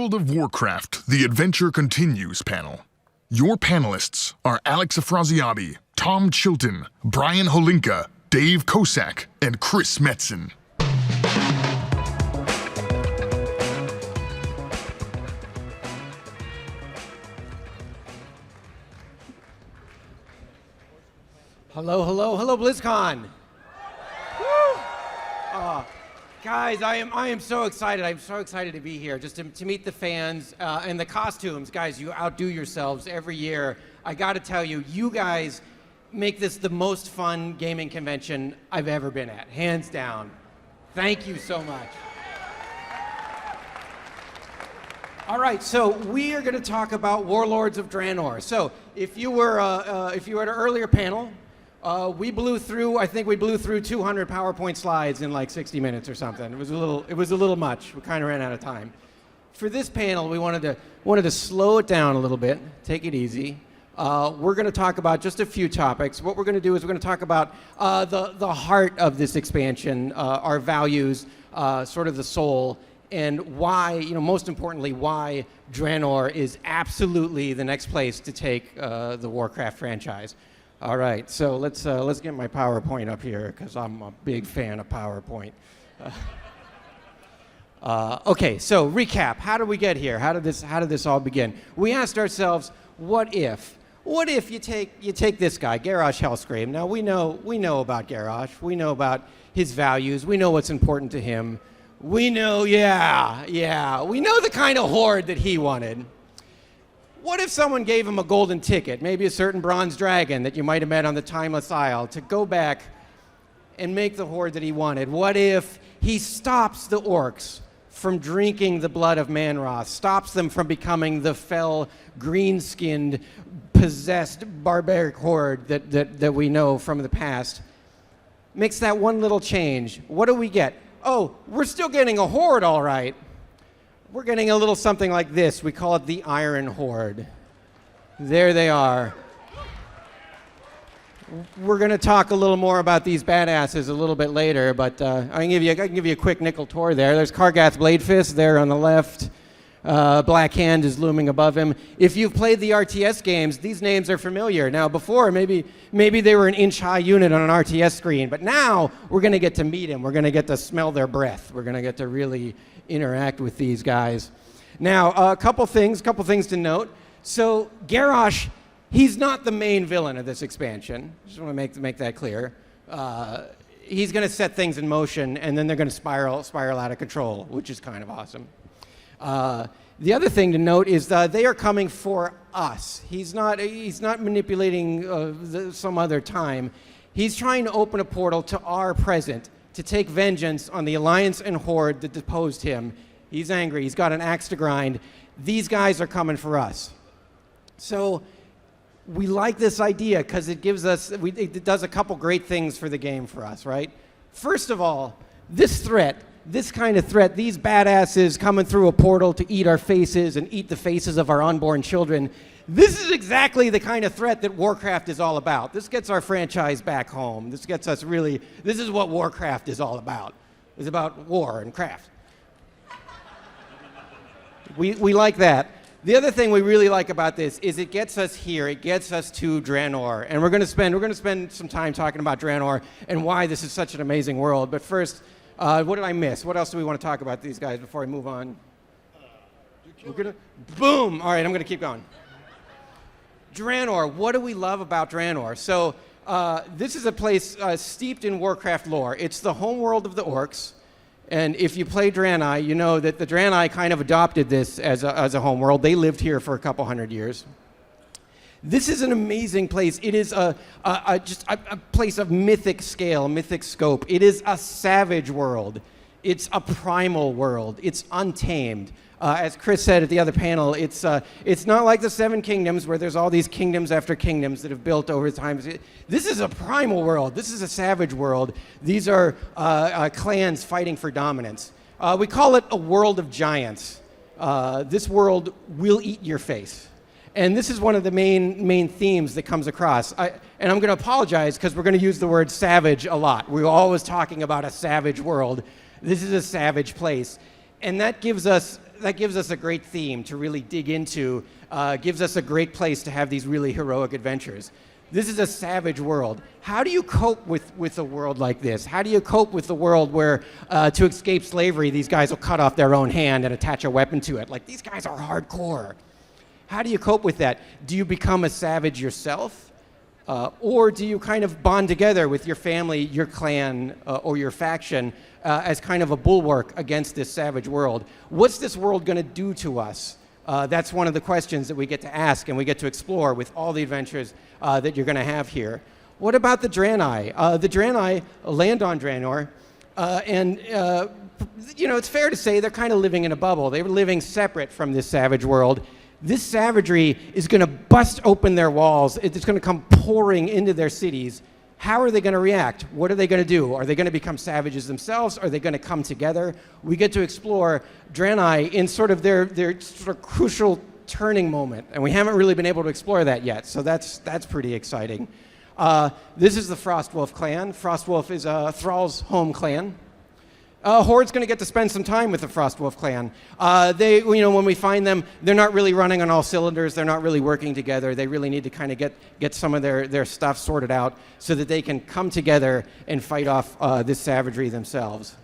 World of Warcraft, The Adventure Continues panel. Your panelists are Alex Afraziabi, Tom Chilton, Brian Holinka, Dave Kosak, and Chris Metzen. Hello, hello, hello, BlizzCon. Guys, I am so excited. I'm so excited to be here, just to meet the fans and the costumes. Guys, you outdo yourselves every year. I got to tell you, you guys make this the most fun gaming convention I've ever been at, hands down. Thank you so much. All right, so we are going to talk about Warlords of Draenor. So if you were at an earlier panel, I think we blew through 200 PowerPoint slides in like 60 minutes or something. It was a little much. We kind of ran out of time. For this panel, we wanted to slow it down a little bit, take it easy. We're going to talk about just a few topics. What we're going to do is we're going to talk about the heart of this expansion, our values, sort of the soul, and why, most importantly, why Draenor is absolutely the next place to take the Warcraft franchise. All right, so let's get my PowerPoint up here because I'm a big fan of PowerPoint. Okay, so recap. How did we get here? How did this all begin? We asked ourselves, what if? What if you take this guy, Garrosh Hellscream? Now we know about Garrosh. We know about his values. We know what's important to him. We know, we know the kind of horde that he wanted. What if someone gave him a golden ticket, maybe a certain bronze dragon that you might have met on the Timeless Isle, to go back and make the horde that he wanted? What if he stops the orcs from drinking the blood of Manroth, stops them from becoming the fell, green-skinned, possessed, barbaric horde that we know from the past? Makes that one little change. What do we get? Oh, we're still getting a horde, all right. We're getting a little something like this. We call it the Iron Horde. There they are. We're going to talk a little more about these badasses a little bit later, but I can give you a quick nickel tour there. There's Kargath Bladefist there on the left. Black Hand is looming above him. If you've played the RTS games, these names are familiar. Now, before, maybe they were an inch-high unit on an RTS screen, but now we're going to get to meet them. We're going to get to smell their breath. We're going to get to really interact with these guys. Now, a couple things to note. So, Garrosh, he's not the main villain of this expansion. Just want to make that clear. He's going to set things in motion, and then they're going to spiral out of control, which is kind of awesome. The other thing to note is they are coming for us. He's not manipulating some other time. He's trying to open a portal to our present to take vengeance on the Alliance and Horde that deposed him. He's angry. He's got an axe to grind. These guys are coming for us. So we like this idea because it does a couple great things for the game for us, right? First of all, this kind of threat, these badasses coming through a portal to eat our faces and eat the faces of our unborn children, this is exactly the kind of threat that Warcraft is all about. This gets our franchise back home. This is what Warcraft is all about. It's about war and craft. We like that. The other thing we really like about this is it gets us here. It gets us to Draenor, and we're going to spend some time talking about Draenor and why this is such an amazing world. But first, what did I miss? What else do we want to talk about these guys before I move on? Boom! All right, I'm going to keep going. Draenor. What do we love about Draenor? So this is a place steeped in Warcraft lore. It's the home world of the orcs. And if you play Draenei, you know that the Draenei kind of adopted this as a home world. They lived here for a couple hundred years. This is an amazing place. It is just a place of mythic scale, mythic scope. It is a savage world. It's a primal world. It's untamed. As Chris said at the other panel, it's not like the Seven Kingdoms where there's all these kingdoms after kingdoms that have built over time. This is a primal world. This is a savage world. These are clans fighting for dominance. We call it a world of giants. This world will eat your face. And this is one of the main themes that comes across. And I'm going to apologize because we're going to use the word savage a lot. We're always talking about a savage world. This is a savage place. And that gives us that gives us a great theme to really dig into, gives us a great place to have these really heroic adventures. This is a savage world. How do you cope with a world like this? How do you cope with the world where, to escape slavery, these guys will cut off their own hand and attach a weapon to it? Like, these guys are hardcore. How do you cope with that? Do you become a savage yourself? Or do you kind of bond together with your family, your clan, or your faction as kind of a bulwark against this savage world? What's this world going to do to us? That's one of the questions that we get to ask and we get to explore with all the adventures that you're going to have here. What about the Draenei? The Draenei land on Draenor, and it's fair to say they're kind of living in a bubble. They were living separate from this savage world. This savagery is going to bust open their walls. It's going to come pouring into their cities. How are they going to react? What are they going to do? Are they going to become savages themselves? Are they going to come together? We get to explore Draenei in sort of their sort of crucial turning moment, and we haven't really been able to explore that yet, so that's pretty exciting. This is the Frostwolf clan. Frostwolf is Thrall's home clan. Horde's going to get to spend some time with the Frostwolf clan. When we find them, they're not really running on all cylinders. They're not really working together. They really need to kind of get some of their stuff sorted out so that they can come together and fight off this savagery themselves.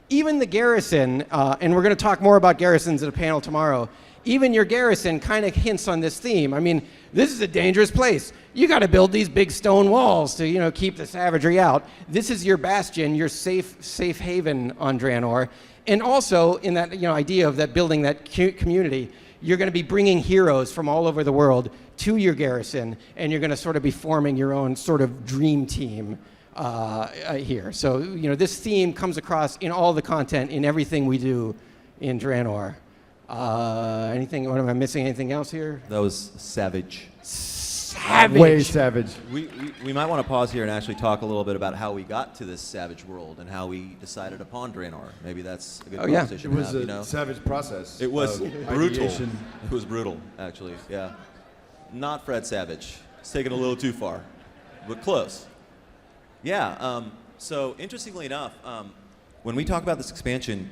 Even the garrison, and we're going to talk more about garrisons at a panel tomorrow, even your garrison kind of hints on this theme. I mean, this is a dangerous place. You got to build these big stone walls to, keep the savagery out. This is your bastion, your safe haven on Draenor. And also, in that idea of that building that community, you're going to be bringing heroes from all over the world to your garrison, and you're going to sort of be forming your own sort of dream team here. So, this theme comes across in all the content, in everything we do in Draenor. What am I missing? Anything else here? That was savage. Savage. Way savage. We might want to pause here and actually talk a little bit about how we got to this savage world and how we decided upon Draenor. Maybe that's a good conversation It was to have, a savage process. It was of brutal. ideation. It was brutal, actually, yeah. Not Fred Savage. It's taken a little too far, but close. Yeah, so interestingly enough, when we talk about this expansion,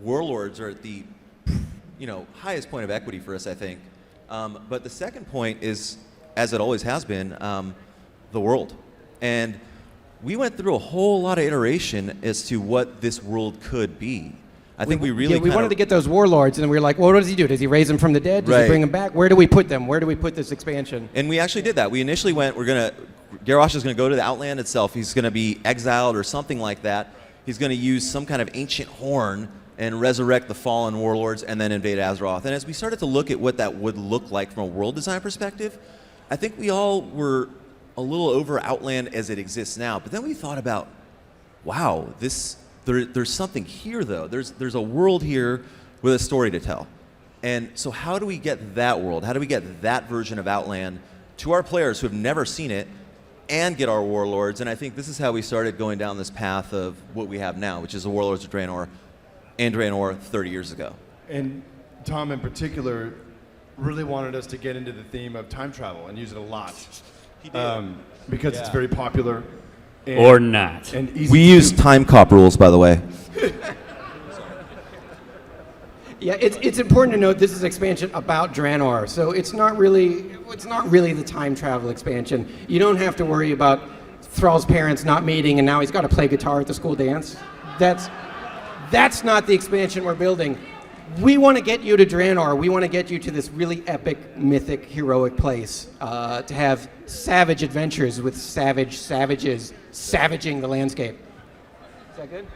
Warlords are at the highest point of equity for us, I think. But the second point is, as it always has been, the world. And we went through a whole lot of iteration as to what this world could be. I think we wanted to get those warlords, and we were like, well, what does he do? Does he raise them from the dead? Does he bring them back? Where do we put them? Where do we put this expansion? And we actually did that. We initially Garrosh is going to go to the Outland itself. He's going to be exiled or something like that. He's going to use some kind of ancient horn and resurrect the fallen warlords and then invade Azeroth. And as we started to look at what that would look like from a world design perspective, I think we all were a little over Outland as it exists now. But then we thought about, wow, there's something here though. There's a world here with a story to tell. And so how do we get that world? How do we get that version of Outland to our players who have never seen it and get our warlords? And I think this is how we started going down this path of what we have now, which is the Warlords of Draenor and Draenor 30 years ago. And Tom in particular really wanted us to get into the theme of time travel and use it a lot. He did. Because it's very popular. Or not. And easy We to use time cop rules, by the way. Yeah, it's important to note this is an expansion about Draenor, so it's not really the time travel expansion. You don't have to worry about Thrall's parents not meeting and now he's got to play guitar at the school dance. That's not the expansion we're building. We want to get you to Draenor. We want to get you to this really epic, mythic, heroic place to have savage adventures with savages savaging the landscape. Is that good?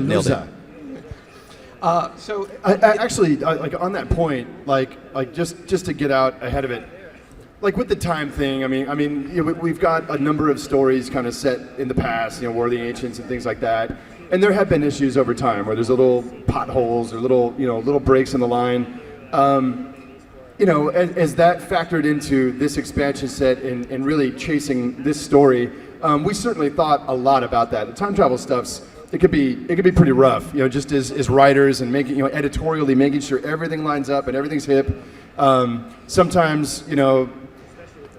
Nailed it. Actually, on that point, just to get out ahead of it, like with the time thing, I mean, we've got a number of stories kind of set in the past, War of the Ancients and things like that, and there have been issues over time where there's little potholes or little breaks in the line. As that factored into this expansion set and really chasing this story, we certainly thought a lot about that. The time travel stuff's it could be pretty rough, just as writers and making, editorially making sure everything lines up and everything's hip. Sometimes,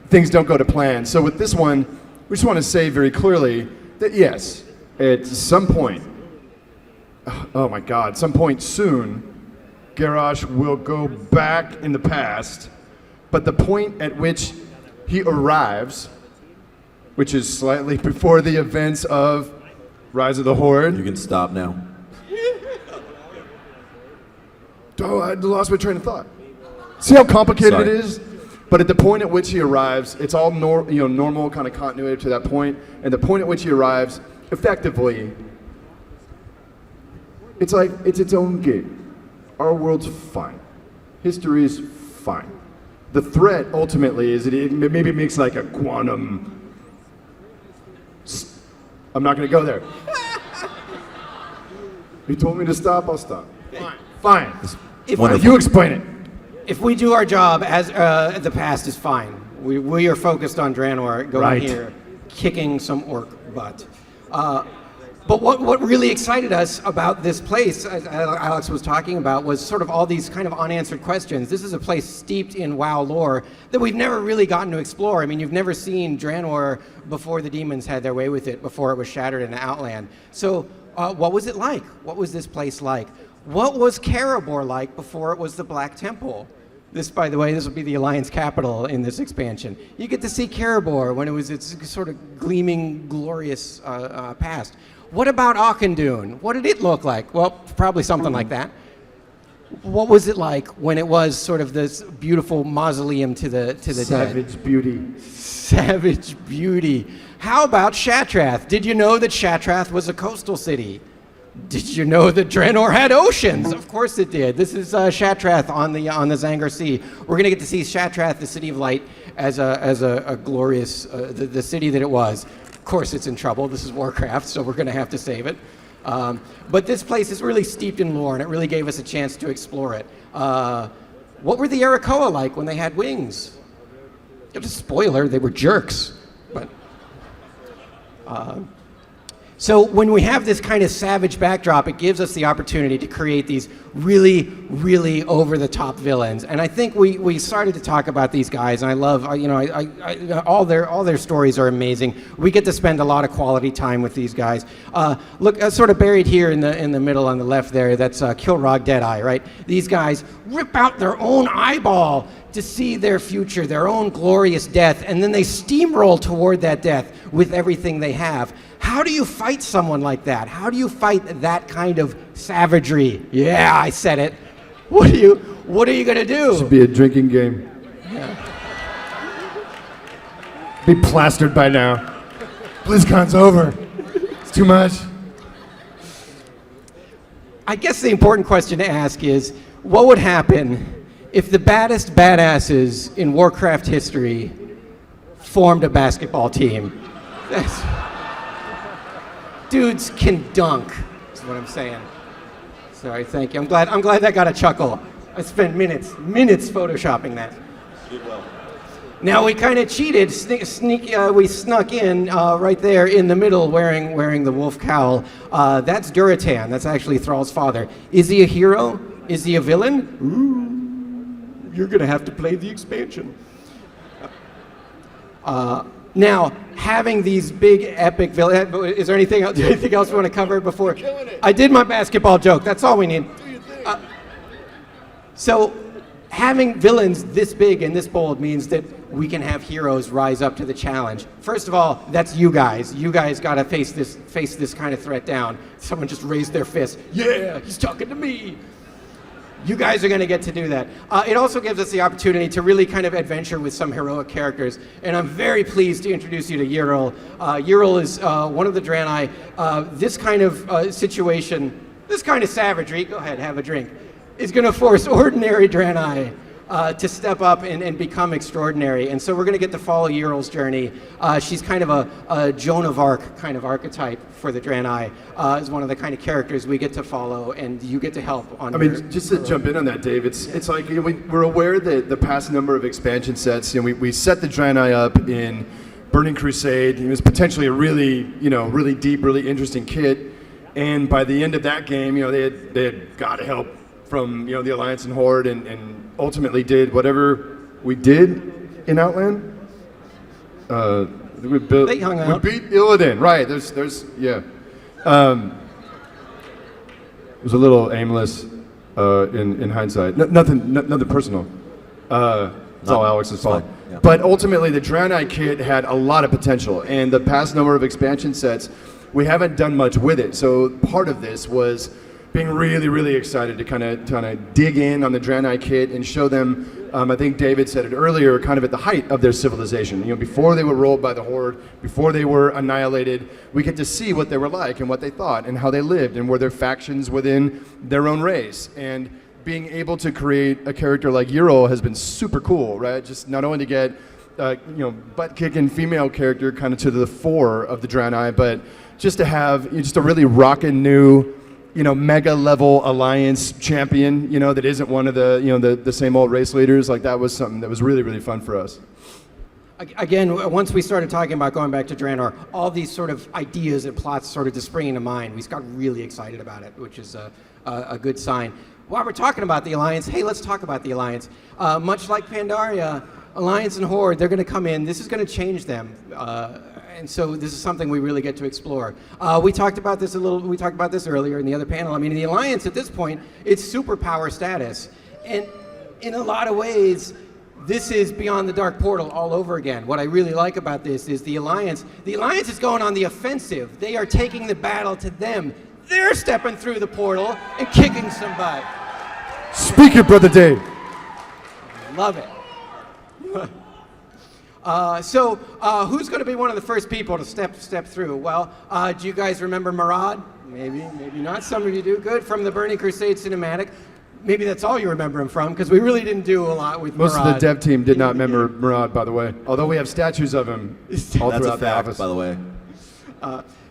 things don't go to plan. So with this one, we just want to say very clearly that yes, at some point, oh my God, some point soon, Garrosh will go back in the past, but the point at which he arrives, which is slightly before the events of Rise of the Horde. You can stop now. Oh, I lost my train of thought. See how complicated Sorry. it is? But at the point at which he arrives, it's all normal kind of continuity to that point, and the point at which he arrives, effectively, it's like it's its own game. Our world's fine. History's fine. The threat ultimately is it maybe makes like a quantum. I'm not going to go there. You told me to stop, I'll stop. Fine. You explain it. If we do our job as the past is fine. We are focused on Draenor going Right. here, kicking some orc butt. But what really excited us about this place, as Alex was talking about, was sort of all these kind of unanswered questions. This is a place steeped in WoW lore that we've never really gotten to explore. I mean, you've never seen Draenor before the demons had their way with it, before it was shattered in the Outland. So what was it like? What was this place like? What was Karabor like before it was the Black Temple? This, by the way, this will be the Alliance capital in this expansion. You get to see Karabor when it was its sort of gleaming, glorious past. What about Auchindoun? What did it look like? Well, probably something like that. What was it like when it was sort of this beautiful mausoleum to the dead? Savage beauty. Savage beauty. How about Shatrath? Did you know that Shatrath was a coastal city? Did you know that Draenor had oceans? Of course it did. This is Shatrath on the Zangar Sea. We're going to get to see Shatrath, the City of Light, as a glorious, the city that it was. Of course it's in trouble. This is Warcraft, so we're going to have to save it. But this place is really steeped in lore, and it really gave us a chance to explore it. What were the Arakoa like when they had wings? Just a spoiler, they were jerks. But so when we have this kind of savage backdrop, it gives us the opportunity to create these really, really over-the-top villains. And I think we started to talk about these guys, and I love, all their stories are amazing. We get to spend a lot of quality time with these guys. Look, sort of buried here in the middle on the left there, that's Kilrog Deadeye, right? These guys rip out their own eyeball to see their future, their own glorious death, and then they steamroll toward that death with everything they have. How do you fight someone like that? How do you fight that kind of savagery? Yeah, I said it. What are you gonna do? Should be a drinking game. Yeah. Be plastered by now. BlizzCon's over. It's too much. I guess the important question to ask is, what would happen if the baddest badasses in Warcraft history formed a basketball team? Dudes can dunk, is what I'm saying. Sorry, thank you. I'm glad that got a chuckle. I spent minutes photoshopping that. Now we kind of cheated. We snuck in right there in the middle, wearing the wolf cowl. That's Duratan. That's actually Thrall's father. Is he a hero? Is he a villain? Ooh, you're gonna have to play the expansion. Now, having these big epic villains, is there anything else we want to cover before? I did my basketball joke, that's all we need. So, having villains this big and this bold means that we can have heroes rise up to the challenge. First of all, that's you guys. You guys gotta face this kind of threat down. Someone just raised their fist. Yeah, he's talking to me. You guys are going to get to do that. It also gives us the opportunity to really kind of adventure with some heroic characters. And I'm very pleased to introduce you to Yril. Yril is one of the Draenei. This kind of situation, this kind of savagery, go ahead, have a drink, is going to force ordinary Draenei to step up and become extraordinary. And so we're going to get to follow Yril's journey. She's kind of a Joan of Arc kind of archetype for the Draenei. Is one of the kind of characters we get to follow, and you get to help on. Just to jump in on that, Dave, it's like we're aware that the past number of expansion sets, we set the Draenei up in Burning Crusade. It was potentially a really deep, really interesting kit, and by the end of that game, they had got help from the Alliance and Horde, and ultimately did whatever we did in Outland. They hung out. We beat Illidan, right? There's yeah. It was a little aimless in hindsight. Nothing personal. It's all Alex's fault. Yeah. But ultimately, the Draenei kit had a lot of potential, and the past number of expansion sets, we haven't done much with it. So part of this was being really, really excited to kind of dig in on the Draenei kit and show them. I think David said it earlier, kind of at the height of their civilization. You know, before they were rolled by the Horde, before they were annihilated, we get to see what they were like and what they thought and how they lived and were there factions within their own race. And being able to create a character like Ural has been super cool, right? Just not only to get butt-kicking female character kind of to the fore of the Draenei, but just to have just a really rockin' new, mega level alliance champion, that isn't one of the same old race leaders. Like, that was something that was really, really fun for us. Again, once we started talking about going back to Draenor, all these sort of ideas and plots started to spring into mind. We got really excited about it, which is a good sign. While we're talking about the Alliance, hey, let's talk about the Alliance. Much like Pandaria, Alliance and Horde, they're going to come in. This is going to change them. And so this is something we really get to explore. We talked about this earlier in the other panel. I mean, the Alliance at this point, it's superpower status. And in a lot of ways, this is Beyond the Dark Portal all over again. What I really like about this is the Alliance is going on the offensive. They are taking the battle to them. They're stepping through the portal and kicking some butt. Speak it, Brother Dave. Love it. So who's going to be one of the first people to step through? Well, do you guys remember Murad? Maybe not. Some of you do. Good. From the Burning Crusade cinematic. Maybe that's all you remember him from, because we really didn't do a lot with Murad. Most of the dev team did not remember Murad, by the way. Although we have statues of him all That's throughout a fact, the office. by the way.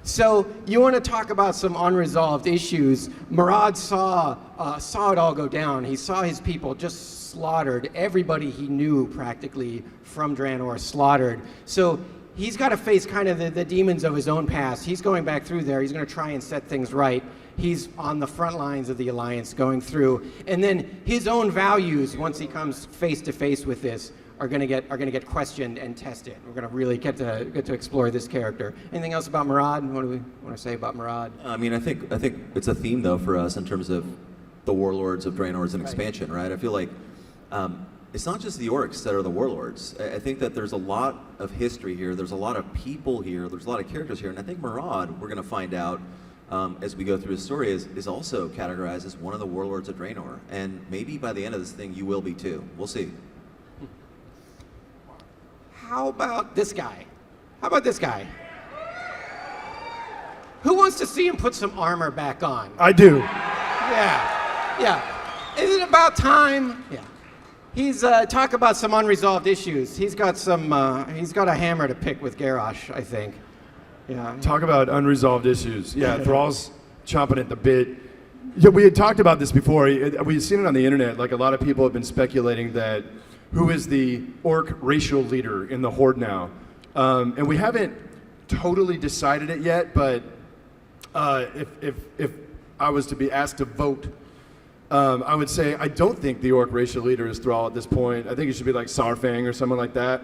So you want to talk about some unresolved issues. Murad saw it all go down. He saw his people just slaughtered. Everybody he knew practically from Draenor slaughtered. So he's got to face kind of the demons of his own past. He's going back through there. He's going to try and set things right. He's on the front lines of the Alliance going through. And then his own values, once he comes face to face with this, are going to get questioned and tested. We're going to really get to explore this character. Anything else about Murad? What do we want to say about Murad? I mean, I think it's a theme though for us in terms of the Warlords of Draenor as an expansion, right? I feel like it's not just the orcs that are the warlords. I think that there's a lot of history here. There's a lot of people here. There's a lot of characters here, and I think Murad, we're going to find out as we go through his story, is also categorized as one of the Warlords of Draenor, and maybe by the end of this thing, you will be too. We'll see. How about this guy? Who wants to see him put some armor back on? I do. Yeah. Is it about time? Yeah. He's talk about some unresolved issues. He's got a hammer to pick with Garrosh, I think. Yeah. Talk about unresolved issues. Yeah, Thrall's chomping at the bit. Yeah, we had talked about this before. We've seen it on the internet. Like, a lot of people have been speculating that who is the orc racial leader in the Horde now. And we haven't totally decided it yet, but if I was to be asked to vote, I would say I don't think the orc racial leader is Thrall at this point. I think it should be like Sarfang or someone like that.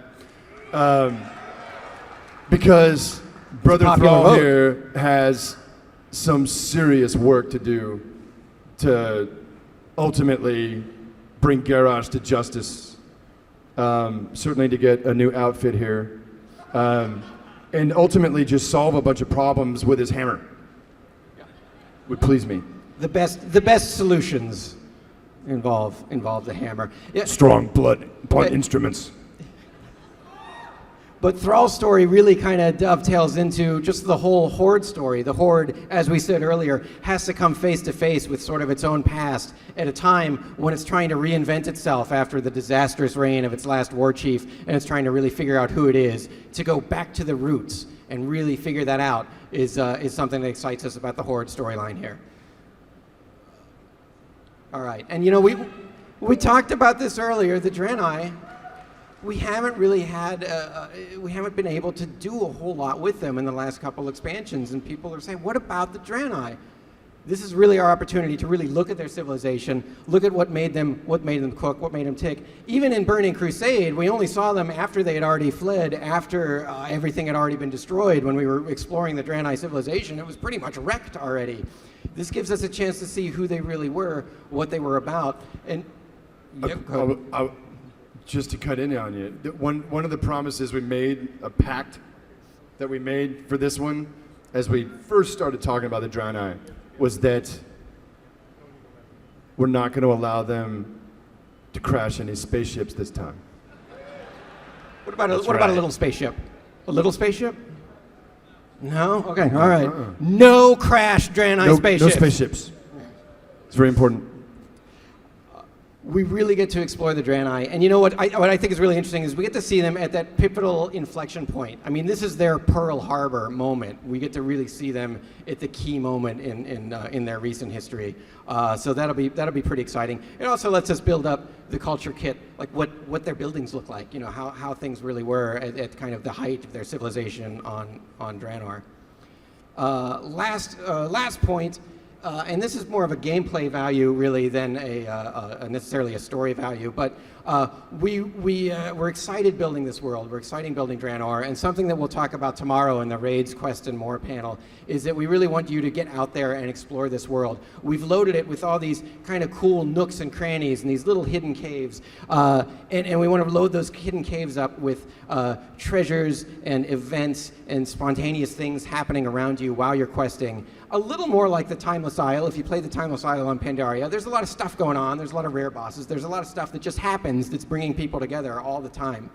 Because Brother Thrall here has some serious work to do to ultimately bring Garrosh to justice. Certainly to get a new outfit here. And ultimately just solve a bunch of problems with his hammer. Would please me. The best solutions involve the hammer. Yeah. Strong blood instruments. But Thrall's story really kind of dovetails into just the whole Horde story. The Horde, as we said earlier, has to come face to face with sort of its own past at a time when it's trying to reinvent itself after the disastrous reign of its last war chief, and it's trying to really figure out who it is. To go back to the roots and really figure that out is something that excites us about the Horde storyline here. All right, and we talked about this earlier, the Draenei. We haven't really we haven't been able to do a whole lot with them in the last couple expansions, and people are saying, what about the Draenei? This is really our opportunity to really look at their civilization, look at what made them cook, what made them tick. Even in Burning Crusade, we only saw them after they had already fled, after everything had already been destroyed. When we were exploring the Draenei civilization, it was pretty much wrecked already. This gives us a chance to see who they really were, what they were about, and just to cut in on you, one of the promises we made, a pact that we made for this one, as we first started talking about the Draenor, was that we're not going to allow them to crash any spaceships this time. What about a little spaceship? A little spaceship? No? Okay, all right. No crash Draenor spaceships. No spaceships. It's very important. We really get to explore the Draenor, and you know what I think is really interesting is we get to see them at that pivotal inflection point. I mean, this is their Pearl Harbor moment. We get to really see them at the key moment in their recent history. So that'll be pretty exciting. It also lets us build up the culture kit, like what their buildings look like. You know, how things really were at kind of the height of their civilization on Draenor. Last point. And this is more of a gameplay value, really, than necessarily a story value. But we're excited building this world. We're excited building Draenor. And something that we'll talk about tomorrow in the Raids, Quest, and More panel is that we really want you to get out there and explore this world. We've loaded it with all these kind of cool nooks and crannies and these little hidden caves. And we want to load those hidden caves up with treasures and events and spontaneous things happening around you while you're questing. A little more like the Timeless Isle. If you play the Timeless Isle on Pandaria, there's a lot of stuff going on. There's a lot of rare bosses. There's a lot of stuff that just happens that's bringing people together all the time.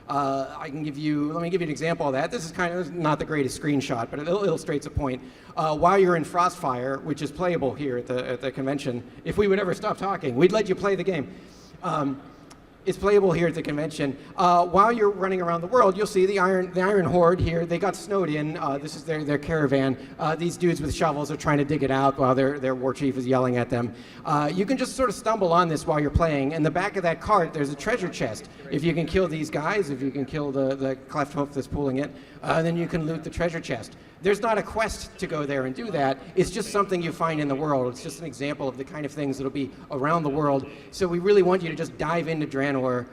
Let me give you an example of that. This is kind of not the greatest screenshot, but it illustrates a point. While you're in Frostfire, which is playable here at the convention, if we would ever stop talking, we'd let you play the game. It's playable here at the convention. While you're running around the world, you'll see the Iron Horde here. They got snowed in. This is their caravan. These dudes with shovels are trying to dig it out while their war chief is yelling at them. You can just sort of stumble on this while you're playing. In the back of that cart, there's a treasure chest. If you can kill these guys, if you can kill the cleft hoof that's pulling it, then you can loot the treasure chest. There's not a quest to go there and do that. It's just something you find in the world. It's just an example of the kind of things that'll be around the world. So we really want you to just dive into Draenor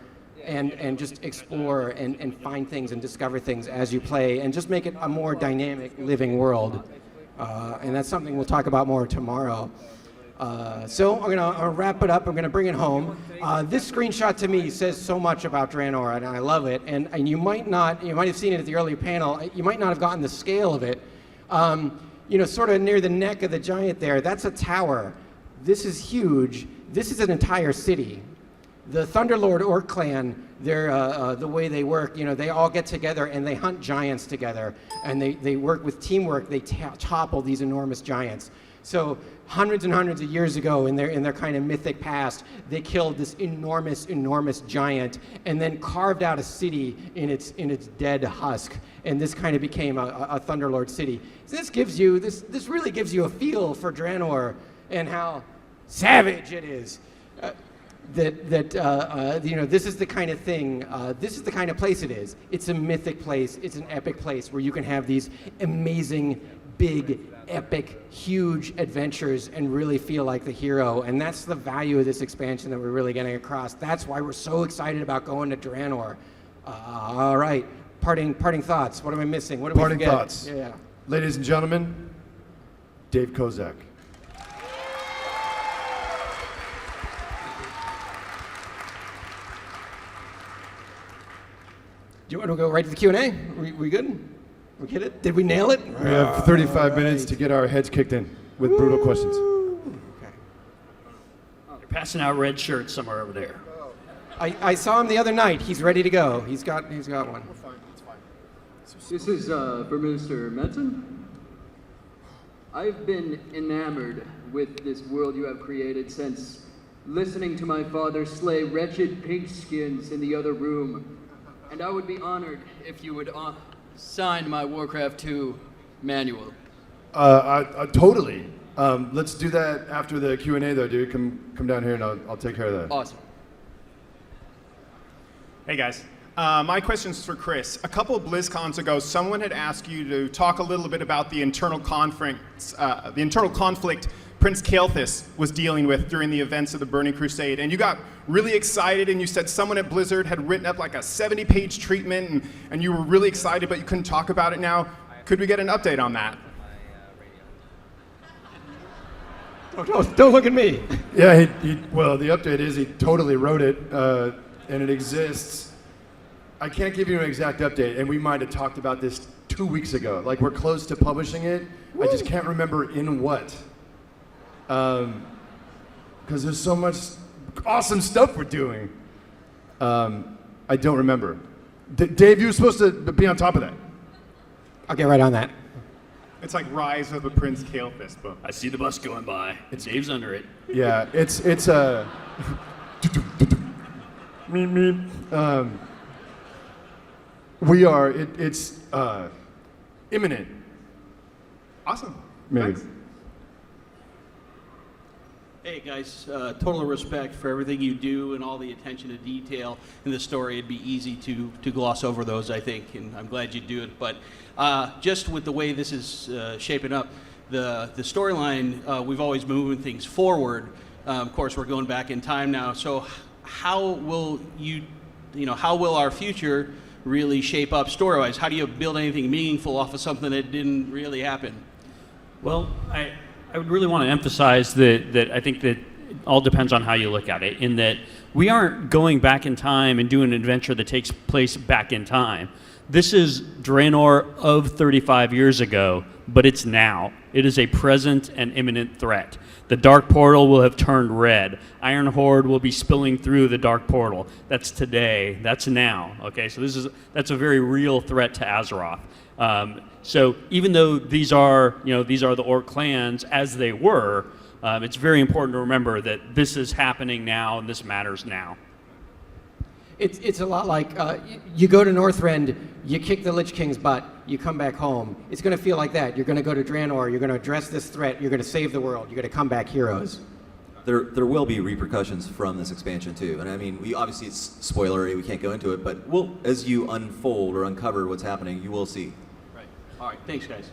and just explore and find things and discover things as you play and just make it a more dynamic, living world. And that's something we'll talk about more tomorrow. So I'm gonna wrap it up. I'm gonna bring it home. This screenshot to me says so much about Draenor, and I love it. And you might have seen it at the earlier panel. You might not have gotten the scale of it. Sort of near the neck of the giant there. That's a tower. This is huge. This is an entire city. The Thunderlord Orc clan, they're the way they work. They all get together and they hunt giants together, and they work with teamwork. They topple these enormous giants. So hundreds and hundreds of years ago, in their kind of mythic past, they killed this enormous giant, and then carved out a city in its dead husk, and this kind of became a Thunderlord city. So this really gives you a feel for Draenor and how savage it is. This is the kind of thing. This is the kind of place it is. It's a mythic place. It's an epic place where you can have these amazing, big, epic, huge adventures and really feel like the hero. And that's the value of this expansion that we're really getting across. That's why we're so excited about going to Draenor. All right, parting thoughts. What am I missing? What did we forget? Parting thoughts. Yeah. Ladies and gentlemen, Dave Kozak. Do you want to go right to the Q&A? We good? We get it? Did we nail it? We have 35 minutes to get our heads kicked in with brutal questions. Okay. They're passing out red shirts somewhere over there. I saw him the other night. He's ready to go. He's got one. We're fine. It's fine. This is for Mr. Metzen. I've been enamored with this world you have created since listening to my father slay wretched pigskins in the other room. And I would be honored if you would sign my Warcraft 2 manual. Totally. Let's do that after the Q&A, though, dude. Come down here, and I'll take care of that. Awesome. Hey guys, my question's for Chris. A couple of BlizzCons ago, someone had asked you to talk a little bit about the internal conflict Prince Kael'thas was dealing with during the events of the Burning Crusade, and you got really excited, and you said someone at Blizzard had written up like a 70-page treatment, and you were really excited, but you couldn't talk about it now. Could we get an update on that? Don't look at me. Yeah, well, the update is he totally wrote it, and it exists. I can't give you an exact update, and we might have talked about this 2 weeks ago. Like, we're close to publishing it. I just can't remember in what. Because there's so much awesome stuff we're doing. I don't remember. Dave, you were supposed to be on top of that. I'll get right on that. It's like Rise of the Prince Kalefist book. I see the bus going by. Dave's under it. Yeah, it's meep meep. We are. It's imminent. Awesome. Maybe. Thanks. Hey guys, total respect for everything you do and all the attention to detail in the story. It'd be easy to gloss over those, I think, and I'm glad you do it. But just with the way this is shaping up, the storyline, we've always moving things forward. Of course, we're going back in time now. So how will how will our future really shape up story-wise? How do you build anything meaningful off of something that didn't really happen? Well, I would really want to emphasize that I think that it all depends on how you look at it, in that we aren't going back in time and doing an adventure that takes place back in time. This is Draenor of 35 years ago, but it's now. It is a present and imminent threat. The Dark Portal will have turned red. Iron Horde will be spilling through the Dark Portal. That's today. That's now. Okay, so that's a very real threat to Azeroth. So even though these are the Orc clans as they were, it's very important to remember that this is happening now and this matters now. It's a lot like you go to Northrend, you kick the Lich King's butt, you come back home. It's going to feel like that. You're going to go to Draenor, you're going to address this threat, you're going to save the world, you're going to come back heroes. There will be repercussions from this expansion too, and I mean, we obviously it's spoilery, we can't go into it, but as you unfold or uncover what's happening, you will see. Right. All right. Thanks, guys.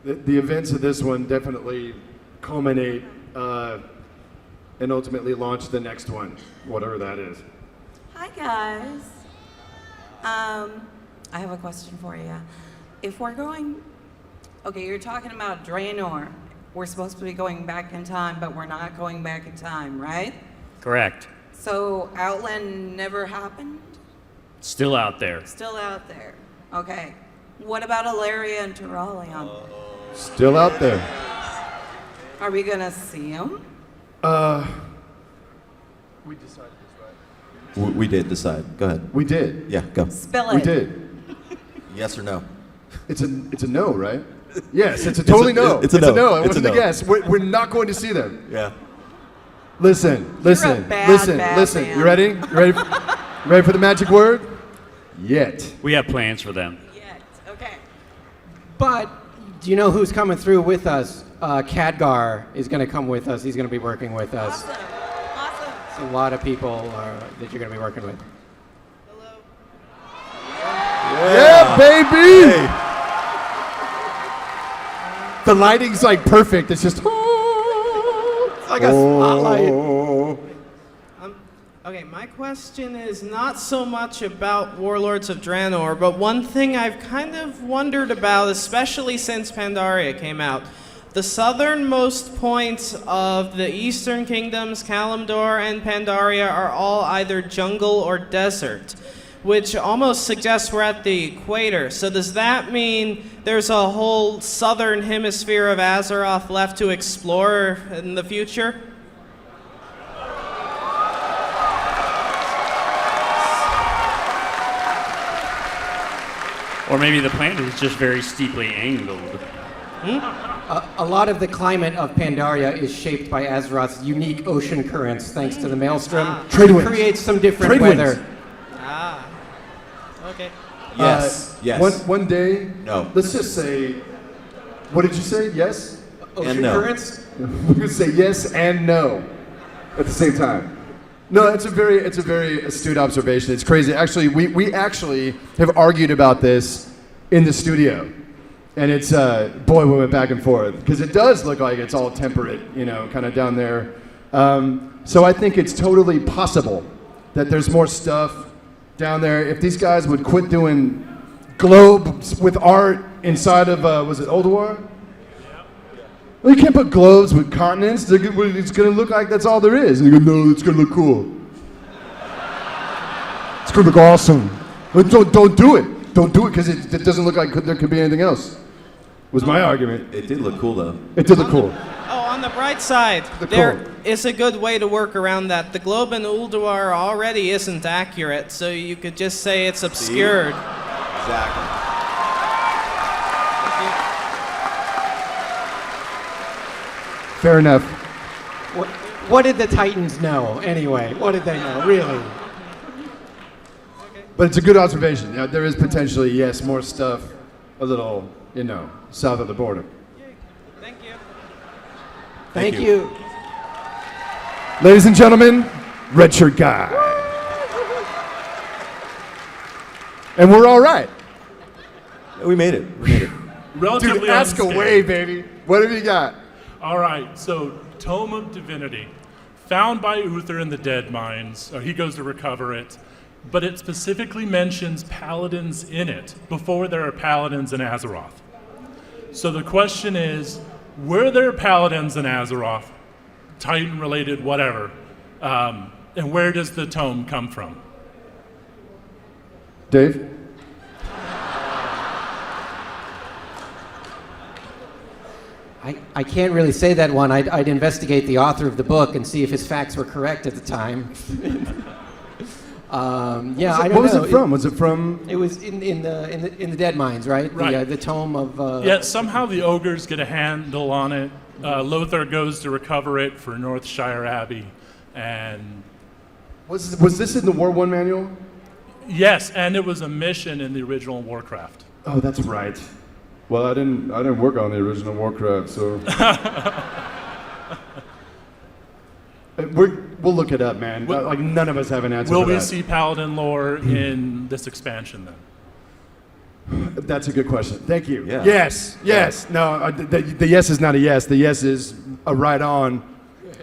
The events of this one definitely culminate and ultimately launch the next one, whatever that is. Hi guys. I have a question for you. If we're going, okay, you're talking about Draenor. We're supposed to be going back in time, but we're not going back in time, right? Correct. So Outland never happened? Still out there. Still out there. Okay. What about Ilaria and Terralion? Still out there. Are we gonna see them? We decided this, right? We did decide. Go ahead. We did. Yeah, go. Spill it. We did. Yes or no? It's a no, right? Yes, it's a totally no. It's a no. No. It It's a wasn't a no. guess. We're not going to see them. Yeah. Listen. bad man. You ready? Ready for the magic word? Yet. We have plans for them. Yet. Okay. But do you know who's coming through with us? Khadgar is going to come with us. He's going to be working with us. Awesome. It's a lot of people that you're going to be working with. Yeah, baby! The lighting's like perfect. It's just It's like a spotlight. Okay, my question is not so much about Warlords of Draenor, but one thing I've kind of wondered about, especially since Pandaria came out. The southernmost points of the eastern kingdoms, Kalimdor and Pandaria, are all either jungle or desert, which almost suggests we're at the equator. So does that mean there's a whole southern hemisphere of Azeroth left to explore in the future? Or maybe the planet is just very steeply angled. A lot of the climate of Pandaria is shaped by Azeroth's unique ocean currents, thanks to the Maelstrom. Trade It winds. creates some different Trade winds. weather. Okay. Yes. Yes. One day. No. Let's just say. What did you say? Yes. Ocean no. currents? We're gonna say yes and no at the same time. No, it's a very astute observation. It's crazy. Actually, we actually have argued about this in the studio, and it's boy, we went back and forth because it does look like it's all temperate, kind of down there. So I think it's totally possible that there's more stuff down there. If these guys would quit doing globes with art inside of was it Ulduar? Well, you can't put globes with continents. It's going to look like that's all there is. And you go, no, it's going to look cool. It's going to look awesome. But don't do it. Don't do it because it doesn't look like there could be anything else. Was my argument. It did look cool though. It did look cool. Oh, on the bright side, there is a good way to work around that. The globe in Ulduar already isn't accurate, so you could just say it's obscured. Exactly. Fair enough. What did the Titans know anyway? What did they know, really? But it's a good observation. Yeah, there is potentially, yes, more stuff a little, south of the border. Thank you. Thank you. Ladies and gentlemen, Red Shirt Guy. And we're all right. We made it. Relatively Dude, ask unscathed. away, baby. What have you got? All right, so Tome of Divinity, found by Uther in the Dead Mines. He goes to recover it, but it specifically mentions paladins in it before there are paladins in Azeroth. So the question is, were there paladins in Azeroth, Titan-related, whatever, and where does the tome come from? Dave? I can't really say that one. I'd investigate the author of the book and see if his facts were correct at the time. I don't know. What was it from? Was it from? It was in the Dead Mines, right? Right. The tome of. Yeah, somehow the ogres get a handle on it. Lothar goes to recover it for Northshire Abbey, and Was this in the War One manual? yes, and it was a mission in the original Warcraft. Oh, that's right. Well, I didn't work on the original Warcraft, so. We'll look it up, man. Like none of us have an answer. Will for we that. see Paladin lore in this expansion then? That's a good question. Thank you. Yeah. Yes. No, the yes is not a yes. The yes is a right on.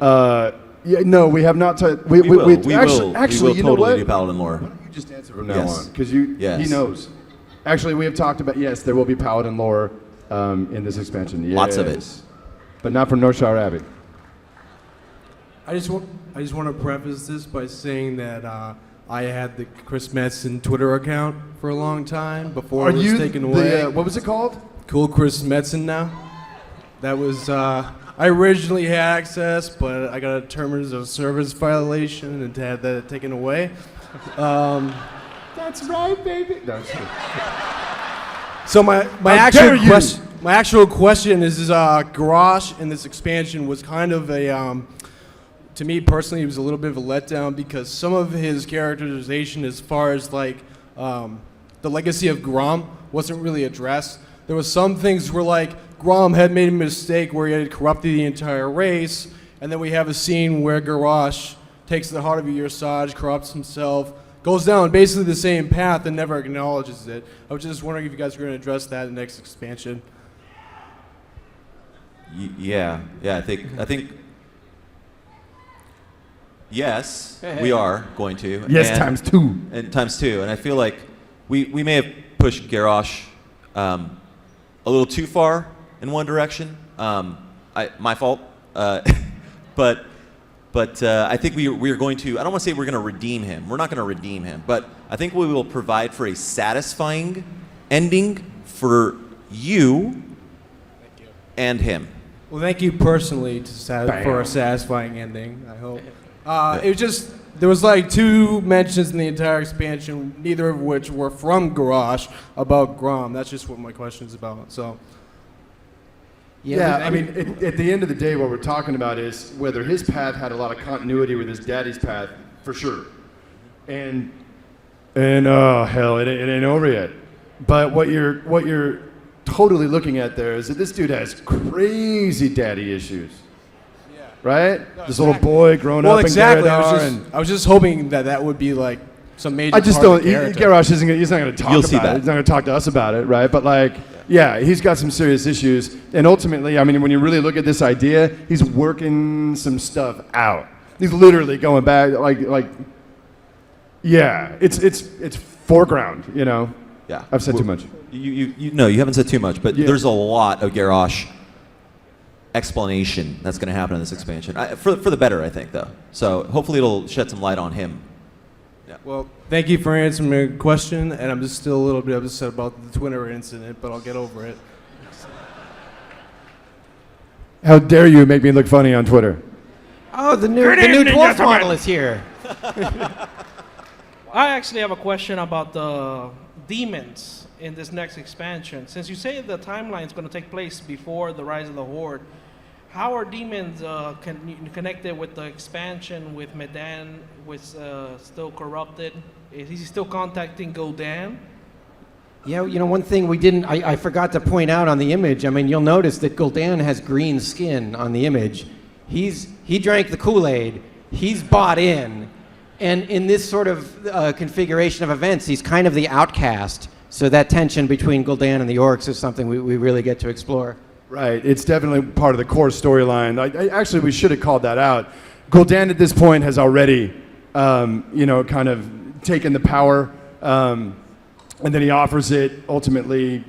No, we have not. We will Actually, you know totally what? do Paladin lore. Why don't you just answer from now Yes. on? Because Yes. he knows. Actually, we have talked about, yes, there will be Paladin lore in this expansion. Yes. Lots of it. But not from Northshire Abbey. I just want to preface this by saying that I had the Chris Metzen Twitter account for a long time before it was taken away. What was it called? Cool Chris Metzen now. That was I originally had access, but I got a terms of service violation and had that taken away. That's right, baby. No, it's true. So my actual question is Garrosh in this expansion was kind of a to me personally it was a little bit of a letdown because some of his characterization as far as like the legacy of Grom wasn't really addressed. There was some things where like Grom had made a mistake where he had corrupted the entire race, and then we have a scene where Garrosh takes the heart of Yersaj, corrupts himself, goes down basically the same path and never acknowledges it. I was just wondering if you guys were going to address that in the next expansion. Yeah. I think. Yes, we are going to. Yes, times two. And times two. And I feel like we may have pushed Garrosh a little too far in one direction. My fault. But I think we are going to, I don't want to say we're going to redeem him. We're not going to redeem him. But I think we will provide for a satisfying ending for you and him. Well, thank you personally for a satisfying ending, I hope. It was just, there was like 2 mentions in the entire expansion, neither of which were from Garrosh about Grom. That's just what my question is about. So. Yeah, I mean, at the end of the day, what we're talking about is whether his path had a lot of continuity with his daddy's path, for sure. And oh hell, it ain't over yet. But what you're totally looking at there is that this dude has crazy daddy issues. Yeah. Right? No, this little boy growing up in Garadar. I was just hoping that would be like some major. I just don't. Garrosh he's not going to talk about it. He's not going to talk to us about it, right? But like. Yeah, he's got some serious issues, and ultimately, I mean, when you really look at this idea, he's working some stuff out. He's literally going back, like, yeah, it's foreground, you know. Yeah, I've said too much. You haven't said too much, but there's a lot of Garrosh explanation that's going to happen in this expansion. For the better, I think, though. So hopefully it'll shed some light on him. Yeah. Well, thank you for answering my question, and I'm just still a little bit upset about the Twitter incident, but I'll get over it. How dare you make me look funny on Twitter? Oh, the new dwarf model is here. I actually have a question about the demons in this next expansion. Since you say the timeline is going to take place before the Rise of the Horde, how are demons connected with the expansion with Medan, still corrupted? Is he still contacting Gul'dan? Yeah, one thing I forgot to point out on the image. I mean, you'll notice that Gul'dan has green skin on the image. He drank the Kool-Aid. He's bought in. And in this sort of configuration of events, he's kind of the outcast. So that tension between Gul'dan and the orcs is something we really get to explore. Right, it's definitely part of the core storyline. Actually, we should have called that out. Gul'dan at this point has already, kind of taken the power, and then he offers it ultimately,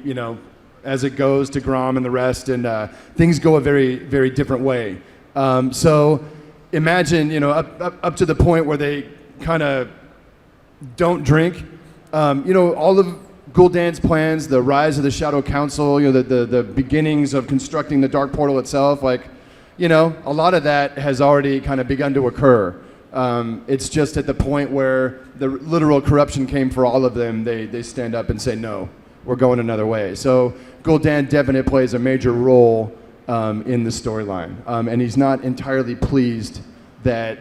as it goes to Grom and the rest, and things go a very, very different way. So imagine, up to the point where they kind of don't drink. All of Gul'dan's plans, the rise of the Shadow Council, the beginnings of constructing the Dark Portal itself, a lot of that has already kind of begun to occur. It's just at the point where the literal corruption came for all of them, they stand up and say, no, we're going another way. So Gul'dan definitely plays a major role in the storyline. And he's not entirely pleased that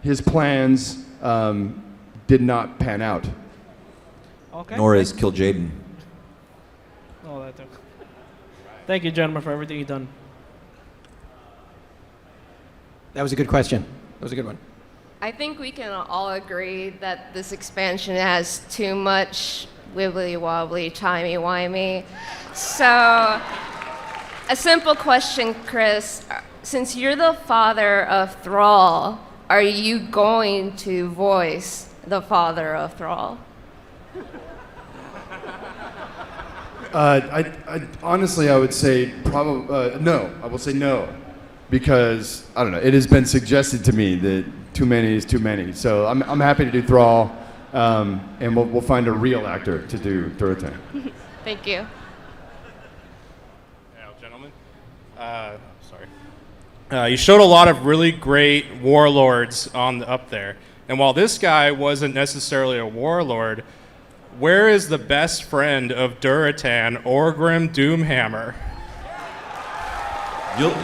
his plans did not pan out. Okay. Nor is Kill Jaden. Oh, that too. Thank you, gentlemen, for everything you've done. That was a good question. That was a good one. I think we can all agree that this expansion has too much wibbly-wobbly, timey-wimey. So, a simple question, Chris. Since you're the father of Thrall, are you going to voice the father of Thrall? Honestly, I would say probably no. I will say no, because I don't know. It has been suggested to me that too many is too many. So I'm happy to do Thrall, and we'll find a real actor to do Durotan. Thank you. Now, gentlemen, sorry. You showed a lot of really great warlords up there, and while this guy wasn't necessarily a warlord, where is the best friend of Durotan, Orgrim Doomhammer?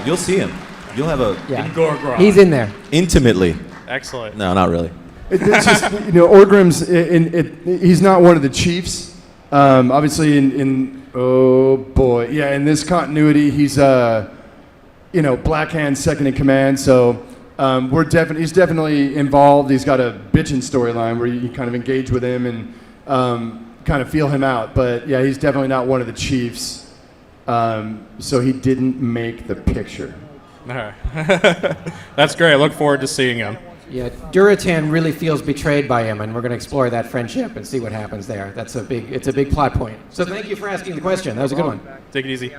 You'll see him. You'll have a Yeah. In Gorgrond. He's in there. intimately. Excellent. No, not really. It's just Orgrim's. He's not one of the chiefs. Obviously, oh boy, yeah. In this continuity, he's Black Hand's second in command. So he's definitely involved. He's got a bitchin' storyline where you kind of engage with him and kind of feel him out. But yeah, he's definitely not one of the chiefs. So he didn't make the picture. All right. That's great. I look forward to seeing him. Yeah, Durotan really feels betrayed by him, and we're going to explore that friendship and see what happens there. It's a big plot point. So thank you for asking the question. That was a good one. Take it easy.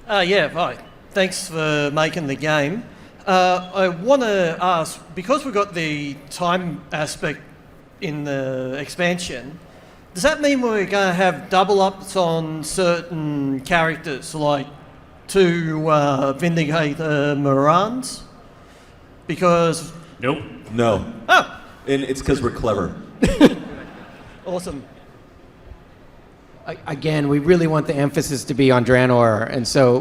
Hi. Thanks for making the game. I want to ask, because we've got the time aspect in the expansion, does that mean we're going to have double ups on certain characters, like to vindicate the Morans? Because... Nope. No. Oh! And it's because we're clever. Awesome. Again, we really want the emphasis to be on Draenor, and so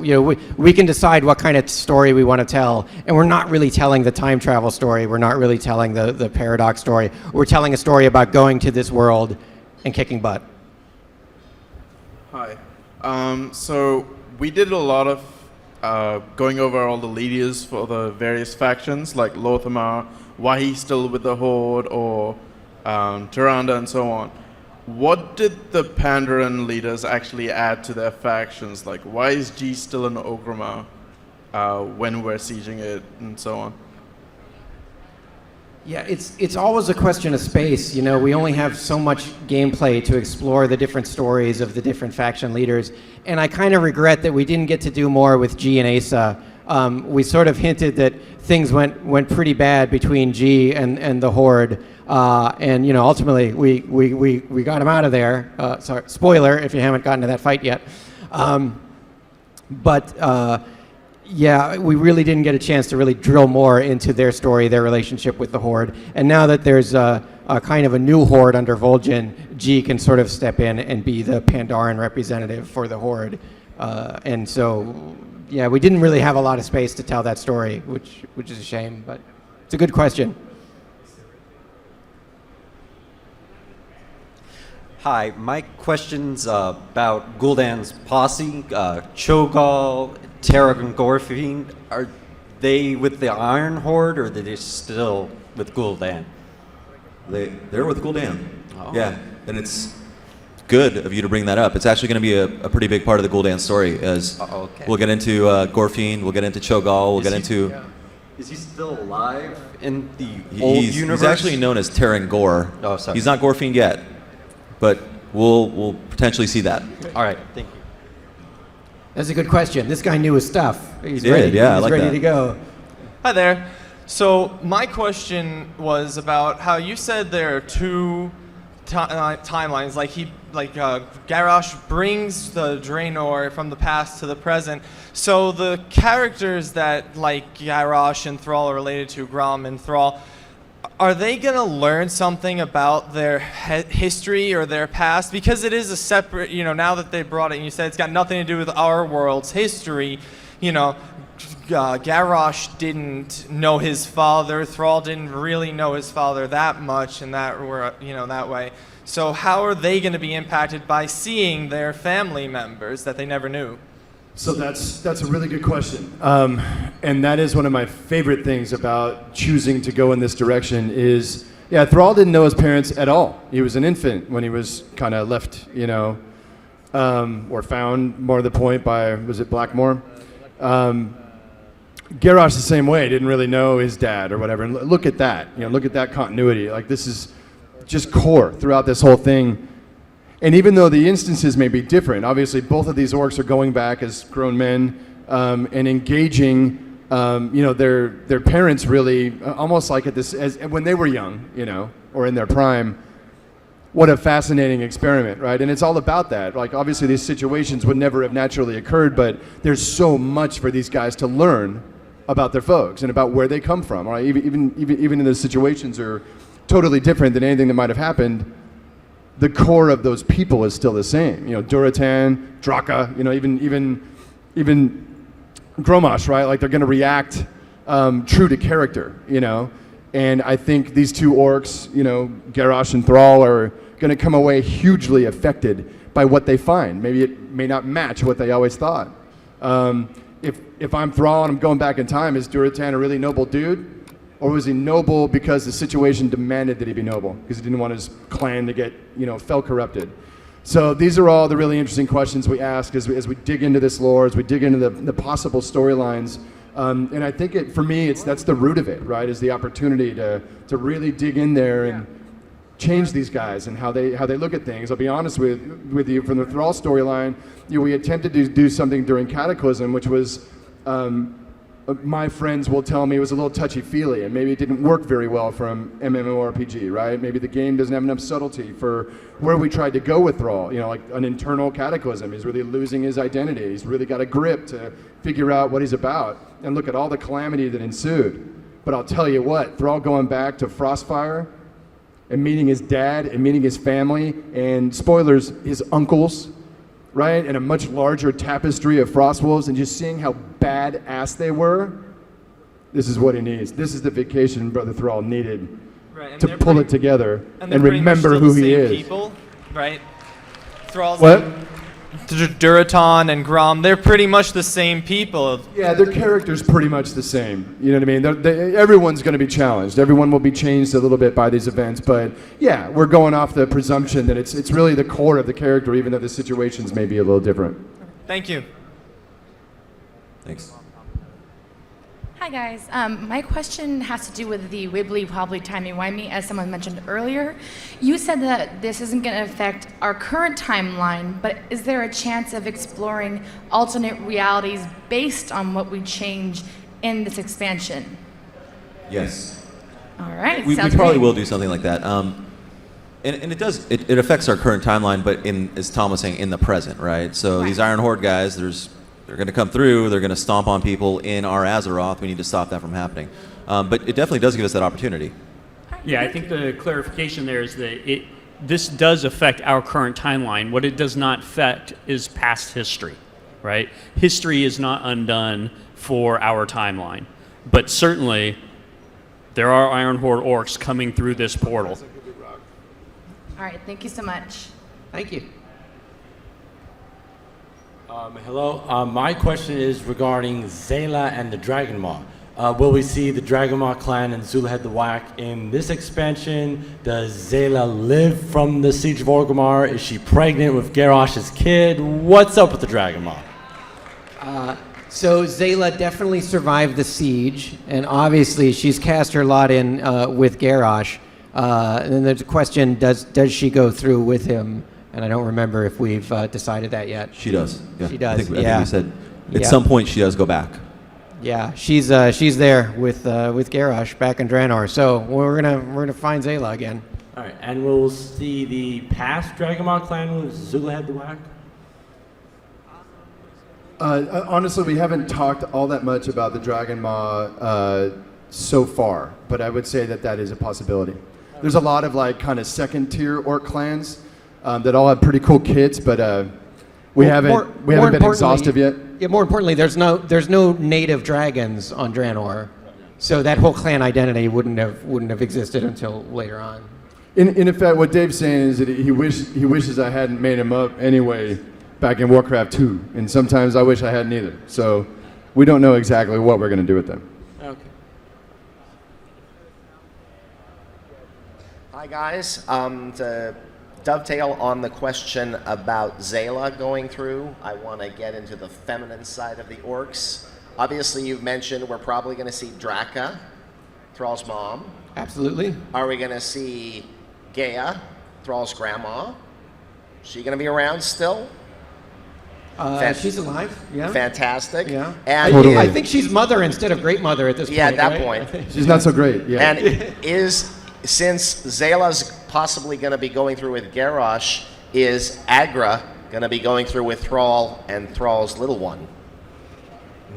we can decide what kind of story we want to tell, and we're not really telling the time travel story. We're not really telling the paradox story. We're telling a story about going to this world and kicking butt. Hi. So we did a lot of going over all the leaders for the various factions, like Lothamar, why he's still with the Horde, or Tyrande, and so on. What did the Pandaren leaders actually add to their factions? Like, why is G still in Orgrimmar when we're sieging it, and so on? Yeah, it's always a question of space. You know, we only have so much gameplay to explore the different stories of the different faction leaders, and I kind of regret that we didn't get to do more with G and Asa. We sort of hinted that things went pretty bad between G and the Horde, and you know, ultimately we got him out of there. Sorry, spoiler if you haven't gotten to that fight yet. Yeah, we really didn't get a chance to really drill more into their story, their relationship with the Horde. And now that there's a kind of a new Horde under Vol'jin, G can sort of step in and be the Pandaren representative for the Horde. And so, yeah, we didn't really have a lot of space to tell that story, which is a shame, but it's a good question. Hi, my question's about Gul'dan's posse, Cho'Gall, Terran Gorfiend. Are they with the Iron Horde, or are they still with Gul'dan? They're with Gul'dan. Oh. Yeah, and it's good of you to bring that up. It's actually going to be a pretty big part of the Gul'dan story, as okay. We'll get into Gorfiend, we'll get into Cho'Gall, we'll get into... Is he still alive in the old universe? He's actually known as Terran Gore. Oh, sorry. He's not Gorfiend yet, but we'll potentially see that. All right, thank you. That's a good question. This guy knew his stuff. He's did, ready. yeah, I He's like ready that. to go. Hi there. So my question was about how you said there are two timelines. Like Garrosh brings the Draenor from the past to the present. So the characters that like Garrosh and Thrall are related to, Grom and Thrall, are they going to learn something about their history or their past? Because it is a separate, you know, now that they brought it and you said it's got nothing to do with our world's history, you know, Garrosh didn't know his father, Thrall didn't really know his father that much in that, you know, that way. So how are they going to be impacted by seeing their family members that they never knew? So that's a really good question, and that is one of my favorite things about choosing to go in this direction is, yeah, Thrall didn't know his parents at all. He was an infant when he was kind of left, you know, or found, more to the point, by, was it Blackmore? Garrosh the same way, didn't really know his dad or whatever, and look at that, you know, look at that continuity. Like, this is just core throughout this whole thing. And even though the instances may be different, obviously both of these orcs are going back as grown men and engaging, you know, their parents really, almost like at this, as when they were young, you know, or in their prime. What a fascinating experiment, right? And it's all about that. Like, obviously these situations would never have naturally occurred, but there's so much for these guys to learn about their folks and about where they come from. Right? Even in those situations are totally different than anything that might have happened. The core of those people is still the same. You know, Durotan, Draka, you know, even Gromosh, right? Like, they're going to react true to character, you know. And I think these two orcs, you know, Garrosh and Thrall, are going to come away hugely affected by what they find. Maybe it may not match what they always thought. If I'm Thrall and I'm going back in time, is Durotan a really noble dude? Or was he noble because the situation demanded that he be noble? Because he didn't want his clan to get, you know, fell corrupted. So these are all the really interesting questions we ask as we dig into this lore, as we dig into the possible storylines. And I think for me, that's the root of it, right? Is the opportunity to really dig in there and change these guys and how they look at things. I'll be honest with you, from the Thrall storyline, you know, we attempted to do something during Cataclysm, which was, my friends will tell me, it was a little touchy-feely, and maybe it didn't work very well from MMORPG, right? Maybe the game doesn't have enough subtlety for where we tried to go with Thrall. You know, like an internal cataclysm. He's really losing his identity. He's really got a grip to figure out what he's about. And look at all the calamity that ensued. But I'll tell you what, Thrall going back to Frostfire and meeting his dad and meeting his family and, spoilers, his uncles, right, and a much larger tapestry of Frostwolves, and just seeing how badass they were, this is what he needs. This is the vacation Brother Thrall needed to pull it together and remember who he is. People, right? Thrall's what? Durotan and Grom, they're pretty much the same people. Yeah, their character's pretty much the same. You know what I mean? Everyone's going to be challenged. Everyone will be changed a little bit by these events. But yeah, we're going off the presumption that it's really the core of the character, even though the situations may be a little different. Thank you. Thanks. Hi guys, my question has to do with the wibbly wobbly timey wimey, as someone mentioned earlier. You said that this isn't going to affect our current timeline, but is there a chance of exploring alternate realities based on what we change in this expansion? Yes. All right, We sounds probably great. will do something like that. And it does, it affects our current timeline, but as Tom was saying, in the present, right? So these Iron Horde guys, they're going to come through, they're going to stomp on people in our Azeroth. We need to stop that from happening. But it definitely does give us that opportunity. Yeah, I think the clarification there is that this does affect our current timeline. What it does not affect is past history, right? History is not undone for our timeline. But certainly, there are Iron Horde orcs coming through this portal. All right, thank you so much. Thank you. Hello. My question is regarding Zayla and the Dragon Maw. Will we see the Dragon Maw clan and Zulahad the Whack in this expansion? Does Zayla live from the Siege of Orgrimmar? Is she pregnant with Garrosh's kid? What's up with the Dragon Maw? So Zayla definitely survived the siege, and obviously she's cast her lot in with Garrosh. And then there's a question: Does she go through with him? And I don't remember if we've decided that yet. She does. Yeah. She does. I think yeah. we said at some point she does go back. Yeah, she's there with Garrosh back in Draenor. So we're gonna find Zayla again. All right, and we'll see the past Dragon Maw clan with Zulahad the Whack. Honestly, we haven't talked all that much about the Dragon Maw so far, but I would say that is a possibility. There's a lot of like kind of second tier orc clans that all have pretty cool kits, but we haven't been exhaustive yet. Yeah, more importantly, there's no native dragons on Draenor, so that whole clan identity wouldn't have existed until later on. In effect, what Dave's saying is that he wishes I hadn't made him up anyway back in Warcraft 2, and sometimes I wish I hadn't either. So we don't know exactly what we're going to do with them. Okay. Hi guys. To dovetail on the question about Zayla going through, I want to get into the feminine side of the orcs. Obviously, you've mentioned we're probably going to see Draka, Thrall's mom. Absolutely. Are we going to see Gaia, Thrall's grandma? Is she going to be around still? She's alive. Yeah. Fantastic. Yeah. And I think she's mother instead of great mother at this point. Yeah, at that right? point. She's not so great. Yeah. And since Zayla's possibly going to be going through with Garrosh, is Agra going to be going through with Thrall and Thrall's little one?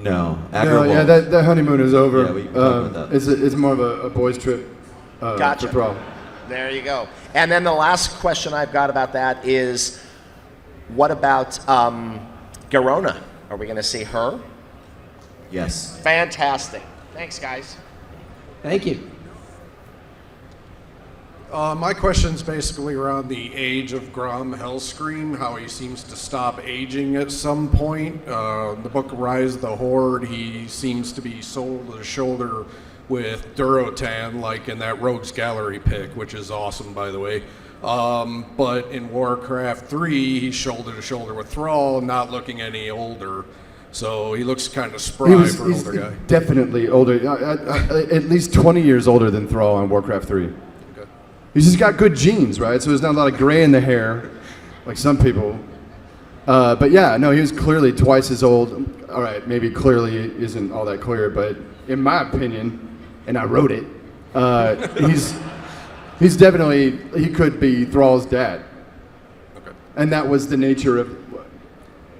No. Yeah, that honeymoon is over. Yeah, we talked about that. It's more of a boys' trip Gotcha. for Thrall. There you go. And then the last question I've got about that is, what about Garona? Are we going to see her? Yes. Fantastic. Thanks, guys. Thank you. My question's basically around the age of Grom Hellscream, how he seems to stop aging at some point. The book Rise of the Horde, he seems to be shoulder to shoulder with Durotan, like in that Rogues Gallery pick, which is awesome, by the way. But in Warcraft 3, he's shoulder to shoulder with Thrall, not looking any older. So he looks kind of spry for an older guy. Definitely older, at least 20 years older than Thrall on Warcraft 3. He's just got good genes, right? So there's not a lot of gray in the hair, like some people. But yeah, no, he was clearly twice as old. All right, maybe clearly isn't all that clear, but in my opinion, and I wrote it, he's definitely, he could be Thrall's dad. Okay. And that was the nature of.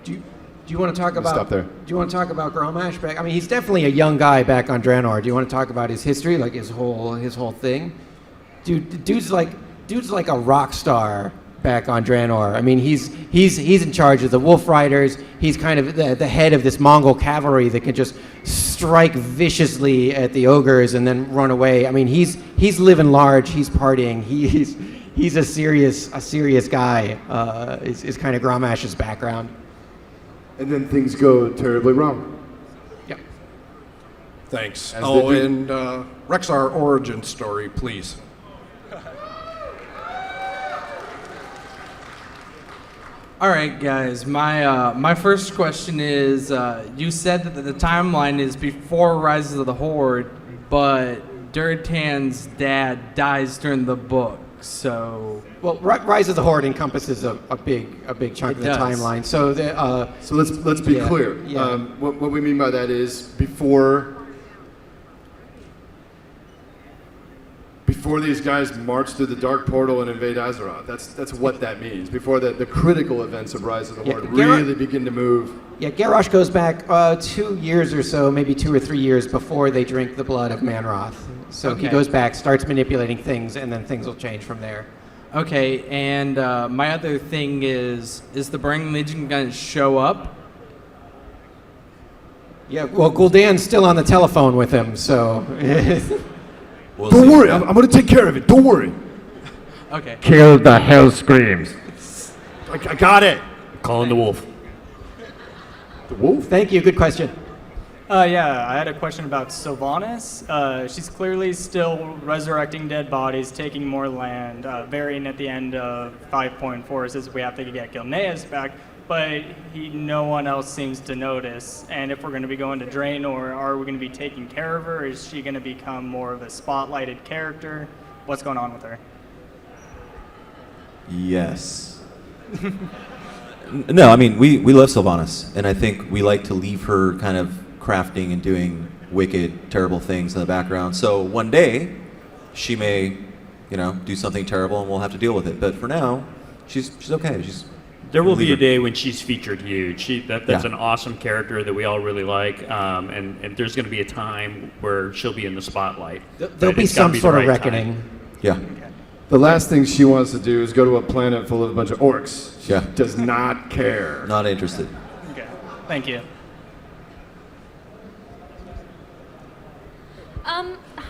Do you want to talk about? Stop there. Do you want to talk about Grommash back? I mean, he's definitely a young guy back on Draenor. Do you want to talk about his history, like his whole thing? Dude's like a rock star back on Draenor. I mean, he's in charge of the Wolf Riders. He's kind of the head of this Mongol cavalry that can just strike viciously at the ogres and then run away. I mean, he's living large. He's partying. He's a serious guy. Is kind of Grommash's background. And then things go terribly wrong. Yep. Thanks. As Oh, they do. and Rexar origin story, please. All right, guys. My first question is: you said that the timeline is before Rise of the Horde, but Durotan's dad dies during the book. So, well, Rise of the Horde encompasses a big chunk of the timeline. So, so let's be clear. Yeah. What we mean by that is before these guys march through the Dark Portal and invade Azeroth. That's what that means. Before the critical events of Rise of the Horde really begin to move. Yeah, Garrosh goes back 2 years or so, maybe 2 or 3 years before they drink the blood of Manroth. So he goes back, starts manipulating things, and then things will change from there. Okay, and my other thing is the Burning Legion going to show up? Yeah, well, Gul'dan's still on the telephone with him, so... Don't worry, I'm going to take care of it. Don't worry. Okay. Kill the hell screams. I got it. Calling the wolf. The wolf? Thank you. Good question. Yeah, I had a question about Sylvanas. She's clearly still resurrecting dead bodies, taking more land. Varian at the end of 5.4 says we have to get Gilneas back, but no one else seems to notice. And if we're going to be going to Draenor, are we going to be taking care of her? Is she going to become more of a spotlighted character? What's going on with her? Yes. No, I mean, we love Sylvanas, and I think we like to leave her kind of crafting and doing wicked, terrible things in the background. So one day, she may, do something terrible, and we'll have to deal with it. But for now, she's okay. There will be a day when she's featured huge. That's an awesome character that we all really like, and there's going to be a time where she'll be in the spotlight. There'll be some sort of reckoning. Yeah. The last thing she wants to do is go to a planet full of a bunch of orcs. She Yeah. does not care. Not interested. Okay, thank you.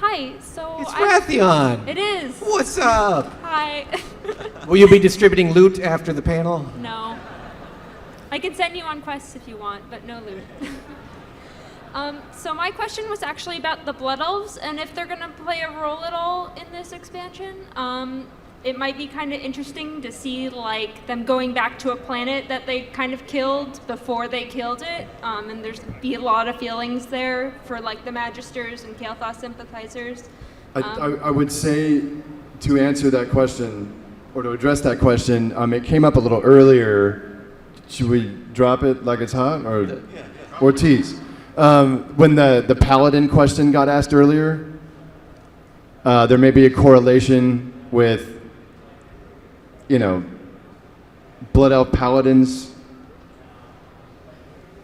Hi, so It's Raytheon. It is. What's up? Hi. Will you be distributing loot after the panel? No. I can send you on quests if you want, but no loot. So my question was actually about the Blood Elves, and if they're going to play a role at all in this expansion. It might be kind of interesting to see them going back to a planet that they kind of killed before they killed it, and there's be a lot of feelings there for the Magisters and Kael'thas sympathizers. I would say to answer that question, or to address that question, it came up a little earlier. Should we drop it like it's hot, or tease? When the Paladin question got asked earlier, there may be a correlation with Blood Elf Paladins,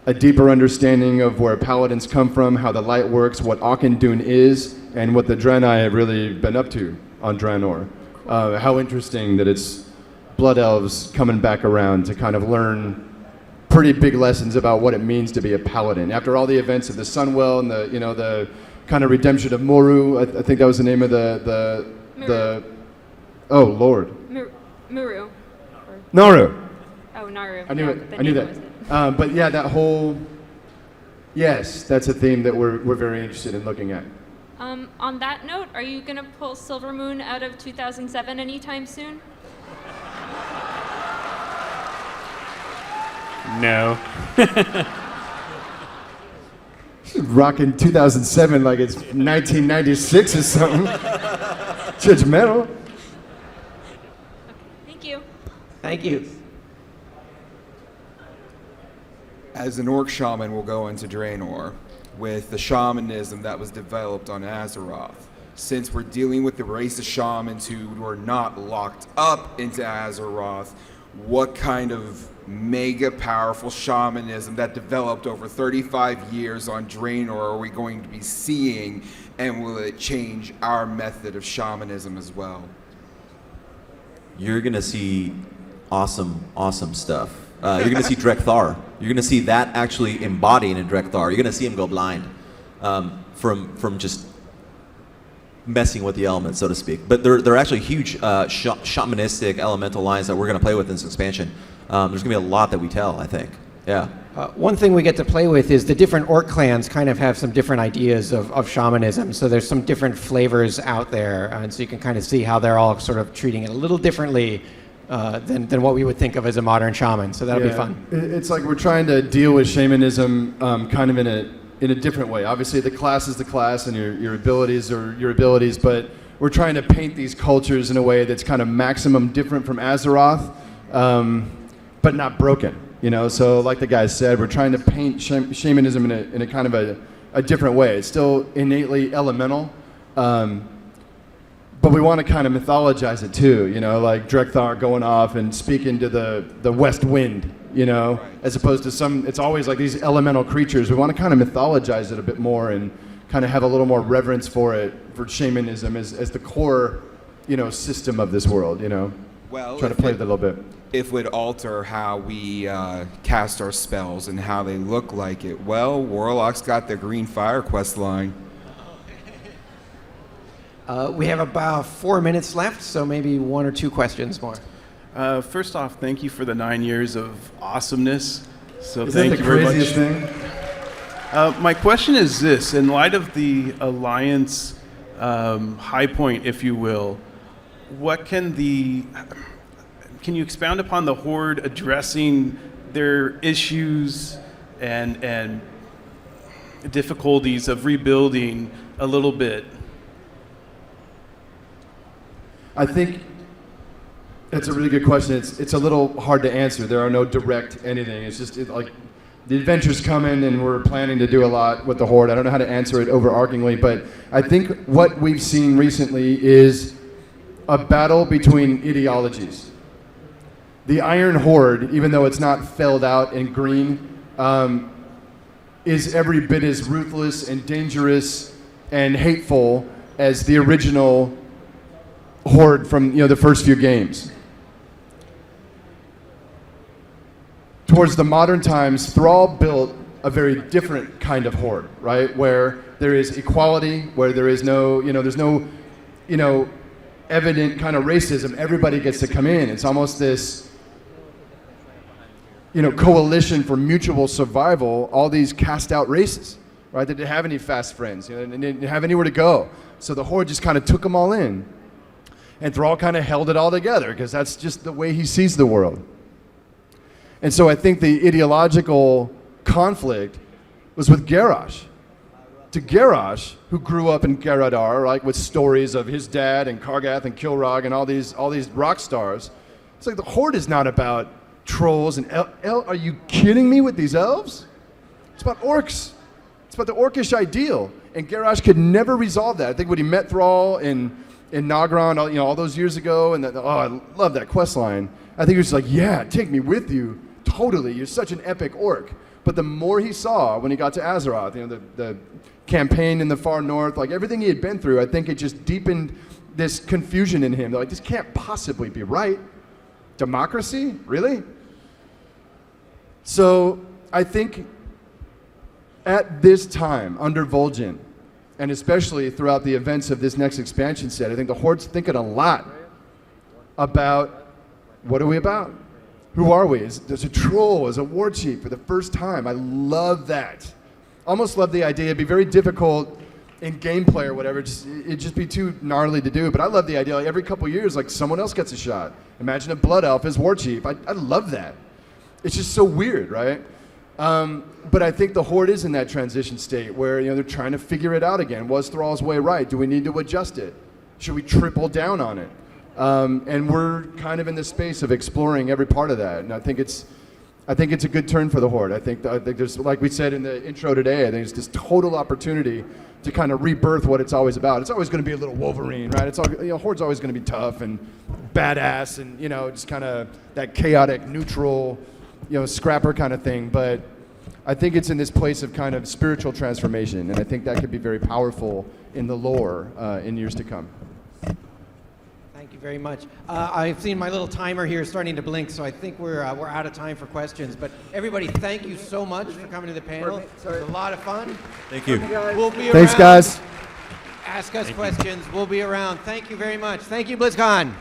a deeper understanding of where Paladins come from, how the light works, what Auchindoun is, and what the Draenei have really been up to on Draenor. How interesting that it's Blood Elves coming back around to kind of learn pretty big lessons about what it means to be a Paladin. After all the events of the Sunwell and the kind of redemption of Moru, I think that was the name of the oh Lord. Muru. Naru. Oh, Naru. I knew Yeah, it. the I knew name that. was it. But yeah, that whole. Yes, that's a theme that we're very interested in looking at. On that note, are you going to pull Silver Moon out of 2007 anytime soon? No. Rocking 2007 like it's 1996 or something. Judgmental. Thank you. Thank you. As an orc shaman will go into Draenor with the shamanism that was developed on Azeroth. Since we're dealing with the race of shamans who were not locked up into Azeroth, what kind of mega powerful shamanism that developed over 35 years on Draenor are we going to be seeing, and will it change our method of shamanism as well? You're going to see awesome stuff. You're going to see Drekthar. You're going to see that actually embodied in Drekthar. You're going to see him go blind from just messing with the elements, so to speak. But there are actually huge shamanistic elemental lines that we're going to play with in this expansion. There's going to be a lot that we tell, I think. Yeah. One thing we get to play with is the different orc clans kind of have some different ideas of shamanism. So there's some different flavors out there, and so you can kind of see how they're all sort of treating it a little differently than what we would think of as a modern shaman. So that'll be fun. It's like we're trying to deal with shamanism kind of in a different way. Obviously, the class is the class, and your abilities are your abilities, but we're trying to paint these cultures in a way that's kind of maximum different from Azeroth, but not broken. So like the guy said, we're trying to paint shamanism in a kind of a different way. It's still innately elemental, but we want to kind of mythologize it too. Like Drekthar going off and speaking to the west wind. As opposed to it's always like these elemental creatures. We want to kind of mythologize it a bit more and kind of have a little more reverence for shamanism as the core, system of this world. Well, try to play with it a little bit. If it would alter how we cast our spells and how they look like it, well, Warlock's got the Green Fire quest line. We have about 4 minutes left, so maybe 1 or 2 questions more. First off, thank you for the 9 years of awesomeness. So Is thank that you the very craziest much. thing? My question is this: in light of the Alliance high point, if you will, what can you expound upon the Horde addressing their issues and difficulties of rebuilding a little bit? I think it's a really good question. It's a little hard to answer. There are no direct anything. It's just like the adventure's coming and we're planning to do a lot with the Horde. I don't know how to answer it overarchingly, but I think what we've seen recently is a battle between ideologies. The Iron Horde, even though it's not felled out in green, is every bit as ruthless and dangerous and hateful as the original Horde from the first few games. Towards the modern times, Thrall built a very different kind of Horde, right? Where there is equality, where there is no, there's no, evident kind of racism. Everybody gets to come in. It's almost this, coalition for mutual survival. All these cast out races, right? They didn't have any fast friends, they didn't have anywhere to go. So the Horde just kind of took them all in. And Thrall kind of held it all together because that's just the way he sees the world. And so I think the ideological conflict was with Garrosh. To Garrosh, who grew up in Garadar, like with stories of his dad and Kargath and Kilrog and all these rock stars, it's like the Horde is not about trolls and are you kidding me with these elves? It's about orcs. It's about the orcish ideal. And Garrosh could never resolve that. I think when he met Thrall in Nagron, all those years ago, and I love that quest line. I think he was like, yeah, take me with you. Totally, you're such an epic orc. But the more he saw when he got to Azeroth, the campaign in the far north, like everything he had been through, I think it just deepened this confusion in him. They're like, this can't possibly be right. Democracy? Really? So I think at this time, under Vol'jin, and especially throughout the events of this next expansion set, I think the Horde's thinking a lot about what are we about? Who are we? There's a troll as a war chief for the first time. I love that. Almost love the idea. It'd be very difficult in gameplay or whatever. It'd just be too gnarly to do. But I love the idea. Like every couple years, like someone else gets a shot. Imagine a blood elf as war chief. I love that. It's just so weird, right? But I think the Horde is in that transition state where they're trying to figure it out again. Was Thrall's way right? Do we need to adjust it? Should we triple down on it? And we're kind of in the space of exploring every part of that. And I think it's a good turn for the Horde. I think there's, like we said in the intro today, I think it's this total opportunity to kind of rebirth what it's always about. It's always going to be a little Wolverine, right? It's all, Horde's always going to be tough and badass and just kind of that chaotic, neutral, scrapper kind of thing. But I think it's in this place of kind of spiritual transformation, and I think that could be very powerful in the lore in years to come. Thank you very much. I've seen my little timer here starting to blink, so I think we're out of time for questions. But everybody, thank you so much for coming to the panel. It was a lot of fun. Thank you. We'll be around. Thanks, guys. Ask us questions. We'll be around. Thank you very much. Thank you, BlizzCon.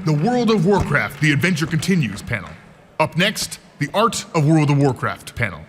The World of Warcraft, The Adventure Continues panel. Up next, the Art of World of Warcraft panel.